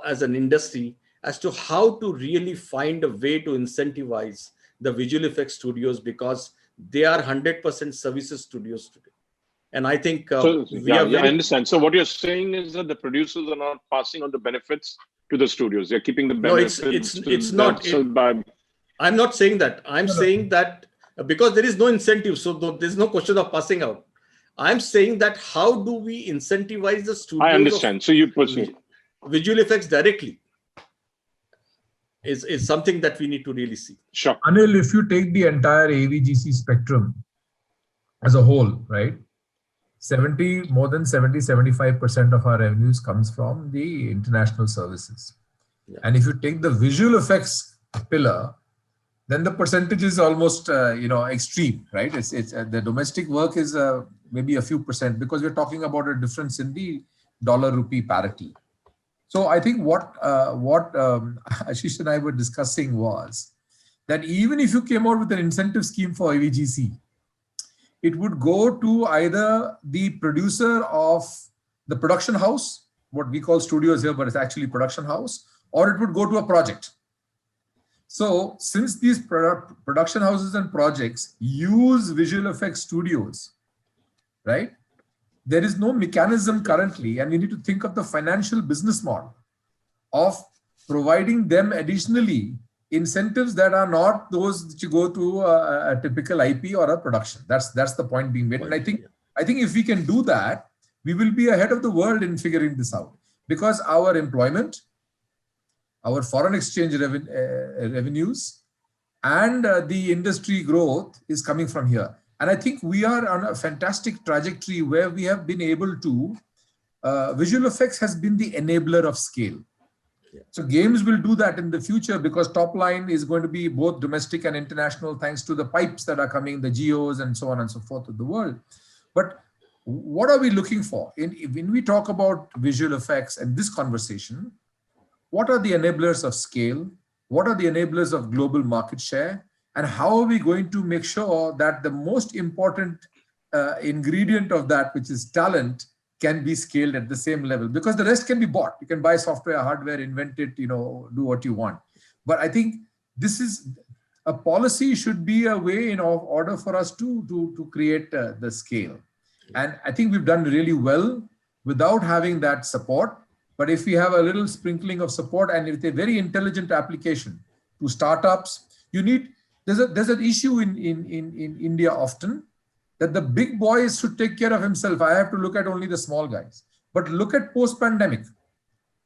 as an industry as to how to really find a way to incentivize the visual effects studios, because they are 100% services studios today. And I think I understand. So what you're saying is that the producers are not passing on the benefits to the studios. They're keeping the benefits. No, it's not. I'm not saying that. I'm saying that because there is no incentive, so there's no question of passing out. I'm saying that how do we incentivize the studios? I understand. So you pursue visual effects directly. is something that we need to really see. Sure. Anil, if you take the entire AVGC spectrum as a whole, right? More than 75% of our revenues comes from the international services. Yeah. And if you take the visual effects pillar, then the percentage is almost, extreme, right? It's the domestic work is maybe a few percent, because we're talking about a difference in the dollar rupee parity. So I think what Ashish and I were discussing was that even if you came out with an incentive scheme for AVGC, it would go to either the producer of the production house, what we call studios here, but it's actually production house, or it would go to a project. So since these production houses and projects use visual effects studios, right? There is no mechanism currently, and we need to think of the financial business model of providing them additionally incentives that are not those that you go to a typical IP or a production. That's the point being made. And I think if we can do that, we will be ahead of the world in figuring this out, because our employment, our foreign exchange revenues, and the industry growth is coming from here. And I think we are on a fantastic trajectory where we have been able to, visual effects has been the enabler of scale. So games will do that in the future, because top line is going to be both domestic and international, thanks to the pipes that are coming, the geos and so on and so forth of the world. But what are we looking for? When we talk about visual effects and this conversation, what are the enablers of scale? What are the enablers of global market share? And how are we going to make sure that the most important ingredient of that, which is talent, can be scaled at the same level? Because the rest can be bought. You can buy software, hardware, invent it, do what you want. But I think this is a policy should be a way in order for us to create the scale. And I think we've done really well without having that support. But if we have a little sprinkling of support, and with a very intelligent application to startups, there's an issue in India often, that the big boys should take care of himself. I have to look at only the small guys. But look at post-pandemic.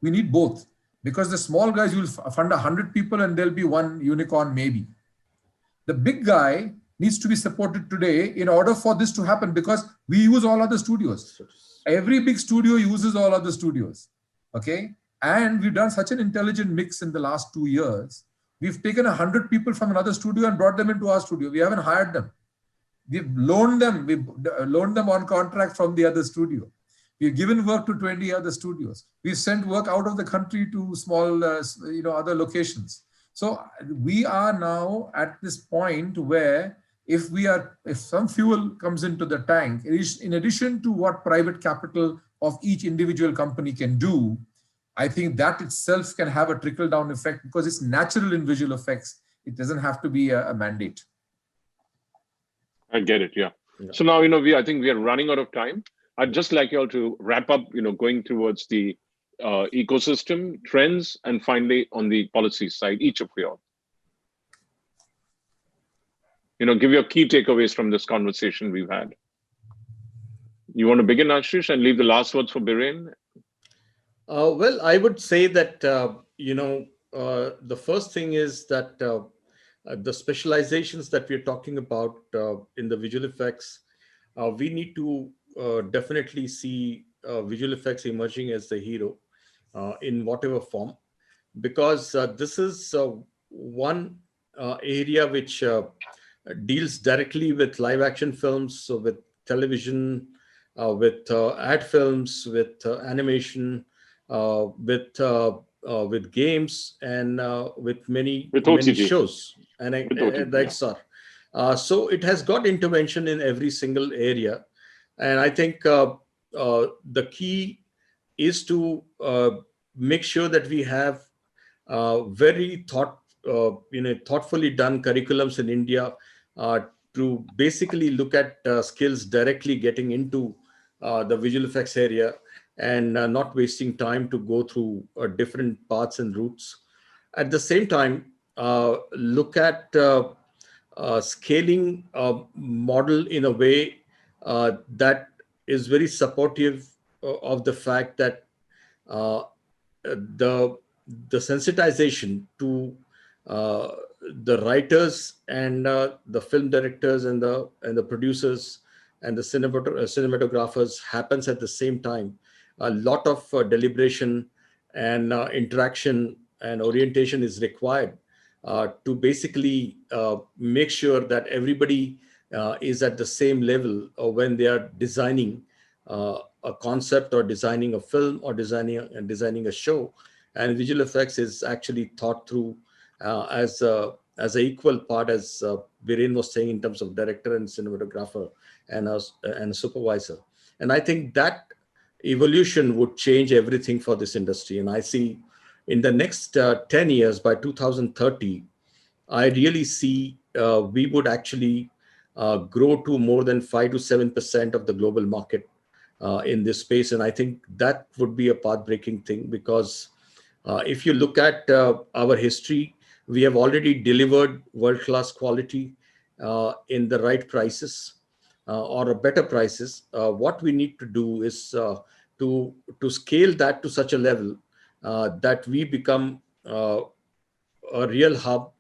We need both, because the small guys will fund 100 people and there'll be one unicorn maybe. The big guy needs to be supported today in order for this to happen, because we use all other studios. Every big studio uses all other studios. Okay. And we've done such an intelligent mix in the last 2 years. We've taken 100 people from another studio and brought them into our studio. We haven't hired them. We've loaned them. We've loaned them on contract from the other studio. We've given work to 20 other studios. We've sent work out of the country to small, other locations. So we are now at this point where if some fuel comes into the tank, in addition to what private capital of each individual company can do, I think that itself can have a trickle-down effect, because it's natural in visual effects. It doesn't have to be a mandate. I get it, yeah. So now, I think we are running out of time. I'd just like you all to wrap up, going towards the ecosystem, trends, and finally on the policy side, each of you all. Give your key takeaways from this conversation we've had. You want to begin, Ashish, and leave the last words for Biren? Well, I would say that, the first thing is that the specializations that we're talking about in the visual effects, we need to definitely see visual effects emerging as the hero in whatever form, because this is one area which deals directly with live action films, so with television, with ad films, with animation, with games, and with many shows and XR. So it has got intervention in every single area. And I think the key is to make sure that we have very thoughtfully done curriculums in India to basically look at skills directly getting into the visual effects area, and not wasting time to go through different paths and routes. At the same time, look at scaling a model in a way that is very supportive of the fact that the sensitization to the writers and the film directors and the producers and the cinematographers happens at the same time. A lot of deliberation and interaction and orientation is required to basically make sure that everybody is at the same level when they are designing a concept or designing a film or designing a show. And visual effects is actually thought through as a equal part, as Biren was saying, in terms of director and cinematographer and a supervisor. And I think that evolution would change everything for this industry. And I see in the next 10 years, by 2030, I really see we would actually grow to more than 5 to 7% of the global market in this space. And I think that would be a path-breaking thing, because if you look at our history, we have already delivered world-class quality in the right prices or better prices. What we need to do is to scale that to such a level that we become a real hub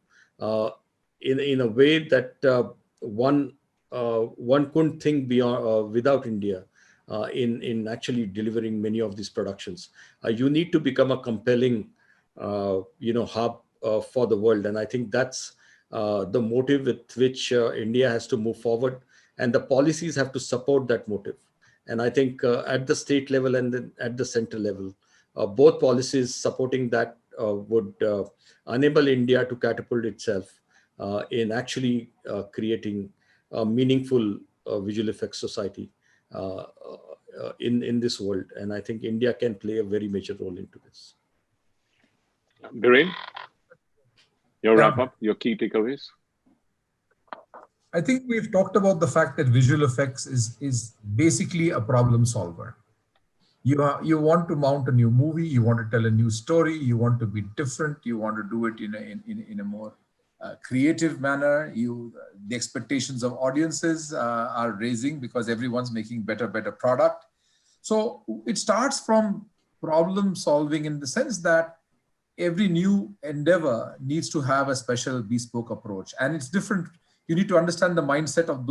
in a way that one couldn't think beyond without India in actually delivering many of these productions. You need to become a compelling hub for the world, and I think that's the motive with which India has to move forward, and the policies have to support that motive. And I think at the state level and then at the center level, both policies supporting that would enable India to catapult itself in actually creating a meaningful visual effects society in this world. And I think India can play a very major role into this. Biren, your wrap up, your key takeaways. I think we've talked about the fact that visual effects is basically a problem solver. You want to mount a new movie, you want to tell a new story, you want to be different, you want to do it in a more creative manner. The expectations of audiences are raising because everyone's making better product. So it starts from problem solving in the sense that every new endeavor needs to have a special bespoke approach, and it's different. You need to understand the mindset of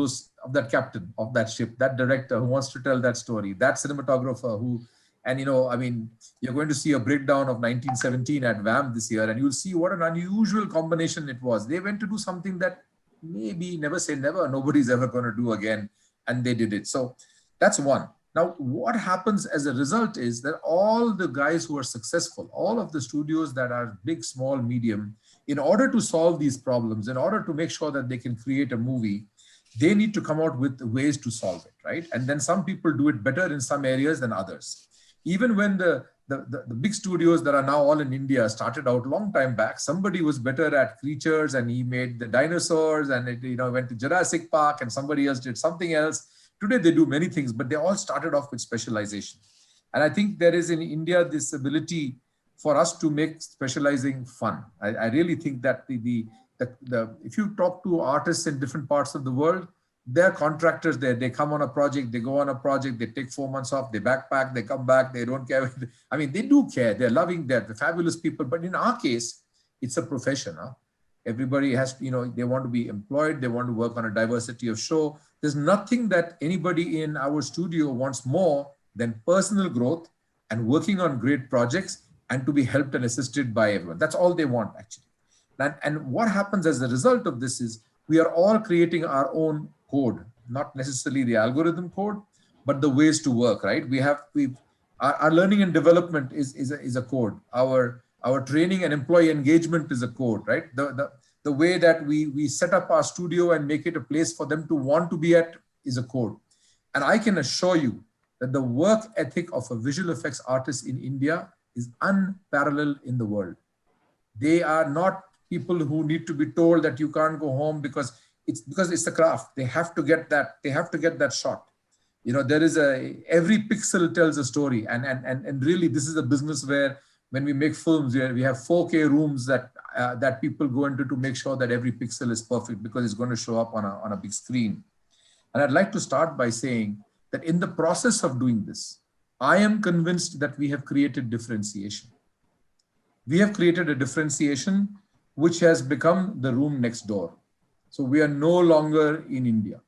that captain of that ship, that director who wants to tell that story, that cinematographer who, and you're going to see a breakdown of 1917 at VAM this year, and you'll see what an unusual combination it was. They went to do something that maybe, never say never, nobody's ever going to do again, and they did it. So that's one. Now, what happens as a result is that all the guys who are successful, all of the studios that are big, small, medium, in order to solve these problems, in order to make sure that they can create a movie, they need to come out with ways to solve it, right? And then some people do it better in some areas than others. Even when the big studios that are now all in India started out long time back, somebody was better at creatures and he made the dinosaurs and it went to Jurassic Park, and somebody else did something else. Today they do many things, but they all started off with specialization. And I think there is in India this ability for us to make specializing fun. I really think that if you talk to artists in different parts of the world, they're contractors there. They come on a project, they go on a project, they take 4 months off, they backpack, they come back, they don't care. I mean, they do care. They're loving that. They're fabulous people. But in our case, it's a profession. Huh? Everybody has, they want to be employed. They want to work on a diversity of show. There's nothing that anybody in our studio wants more than personal growth and working on great projects and to be helped and assisted by everyone. That's all they want, actually. And what happens as a result of this is we are all creating our own code, not necessarily the algorithm code, but the ways to work, right? Our learning and development is a code. Our training and employee engagement is a code, right? The way that we set up our studio and make it a place for them to want to be at is a code. And I can assure you that the work ethic of a visual effects artist in India is unparalleled in the world. They are not people who need to be told that you can't go home because it's a craft. They have to get that. They have to get that shot. There is every pixel tells a story, and really this is a business where when we make films, we have 4K rooms that people go into to make sure that every pixel is perfect because it's going to show up on a big screen. And I'd like to start by saying that in the process of doing this, I am convinced that we have created differentiation. We have created a differentiation which has become the room next door. So we are no longer in India.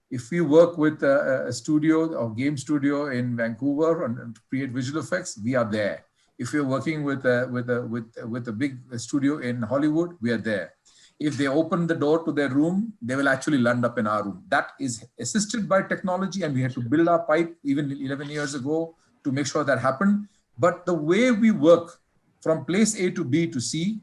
If we work with a studio or game studio in Vancouver and create visual effects, we are there. If we're working with a big studio in Hollywood, we are there. If they open the door to their room, they will actually land up in our room. That is assisted by technology, and we had to build our pipe even 11 years ago to make sure that happened. But the way we work from place A to B to C,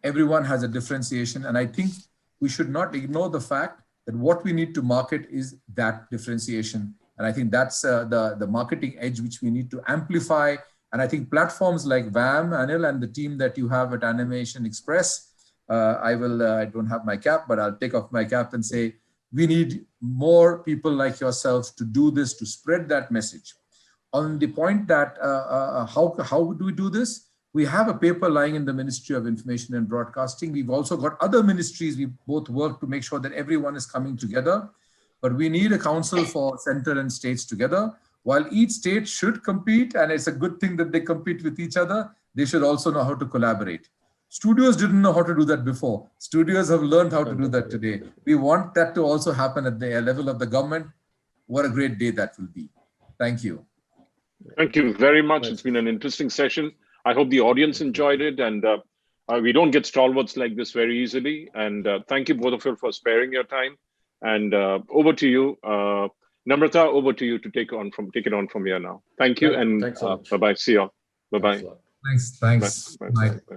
everyone has a differentiation. And I think we should not ignore the fact that what we need to market is that differentiation. And I think that's the marketing edge which we need to amplify. And I think platforms like VAM, Anil, and the team that you have at AnimationXpress, I don't have my cap, but I'll take off my cap and say, we need more people like yourselves to do this, to spread that message. On the point that how do we do this? We have a paper lying in the Ministry of Information and Broadcasting. We've also got other ministries. We both work to make sure that everyone is coming together. But we need a council for center and states together. While each state should compete, and it's a good thing that they compete with each other, they should also know how to collaborate. Studios didn't know how to do that before. Studios have learned how to do that today. We want that to also happen at the level of the government. What a great day that will be. Thank you. Thank you very much. It's been an interesting session. I hope the audience enjoyed it, and we don't get stalwarts like this very easily. And thank you both of you for sparing your time. And over to you, Namrata. Over to you to take it on from here now. Thank you, and bye bye. See you all. Bye bye. Thanks. Bye.